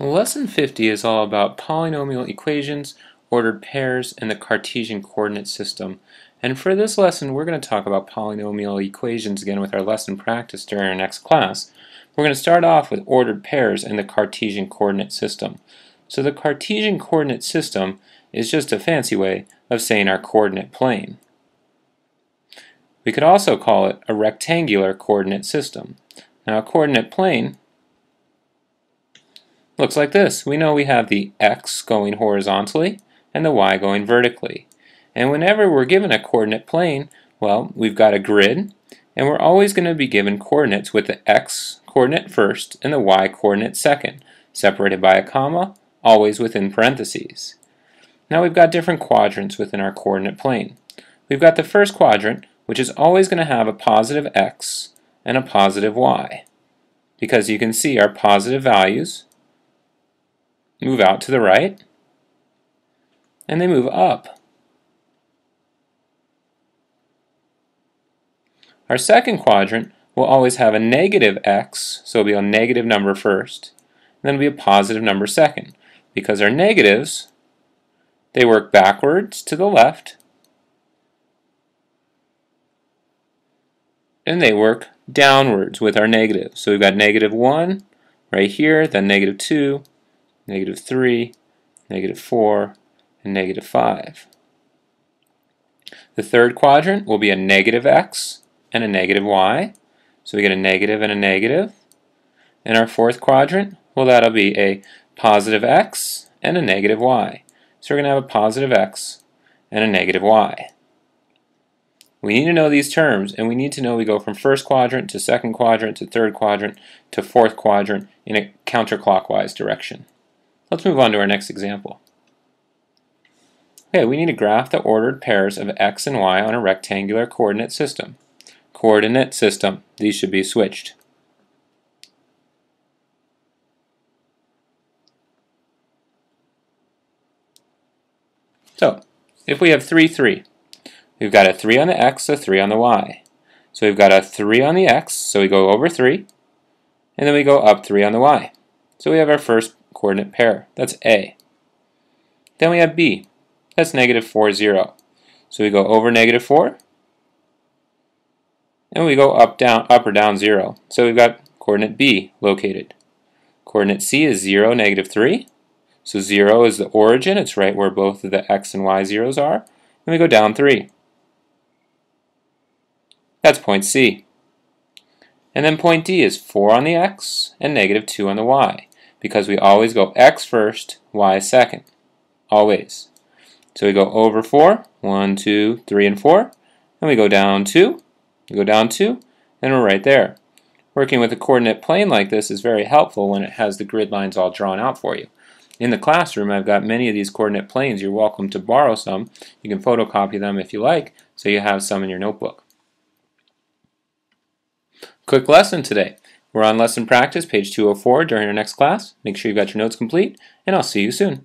Lesson 50 is all about polynomial equations, ordered pairs, and the Cartesian coordinate system. And for this lesson, we're going to talk about polynomial equations again with our lesson practice during our next class. We're going to start off with ordered pairs and the Cartesian coordinate system. So the Cartesian coordinate system is just a fancy way of saying our coordinate plane. We could also call it a rectangular coordinate system. Now a coordinate plane looks like this. We know we have the x going horizontally and the y going vertically. And whenever we're given a coordinate plane, well, we've got a grid, and we're always going to be given coordinates with the x coordinate first and the y coordinate second, separated by a comma, always within parentheses. Now we've got different quadrants within our coordinate plane. We've got the first quadrant, which is always going to have a positive x and a positive y, because you can see our positive values move out to the right, and they move up. Our second quadrant will always have a negative x, so it'll be a negative number first, and then it'll be a positive number second, because our negatives, they work backwards to the left, and they work downwards with our negatives. So we've got negative 1 right here, then negative 2, negative 3, negative 4, and negative 5. The third quadrant will be a negative x and a negative y. So we get a negative and a negative. And our fourth quadrant, well, that'll be a positive x and a negative y. So we're going to have a positive x and a negative y. We need to know these terms, and we need to know we go from first quadrant to second quadrant to third quadrant to fourth quadrant in a counterclockwise direction. Let's move on to our next example. Okay, we need to graph the ordered pairs of x and y on a rectangular coordinate system. Coordinate system. These should be switched. So, if we have 3, 3, we've got a 3 on the x, a 3 on the y. So we've got a 3 on the x, so we go over 3, and then we go up 3 on the y. So we have our first coordinate pair. That's A. Then we have B. That's negative 4, 0. So we go over negative 4, and we go up or down 0. So we've got coordinate B located. Coordinate C is 0, negative 3. So 0 is the origin. It's right where both of the x and y zeros are. And we go down 3. That's point C. And then point D is 4 on the x and negative 2 on the y, because we always go x first, y second. Always. So we go over 4, 1, 2, 3, and 4, and we go down 2, and we're right there. Working with a coordinate plane like this is very helpful when it has the grid lines all drawn out for you. In the classroom, I've got many of these coordinate planes. You're welcome to borrow some. You can photocopy them if you like, so you have some in your notebook. Quick lesson today. We're on lesson practice, page 204 during our next class. Make sure you've got your notes complete, and I'll see you soon.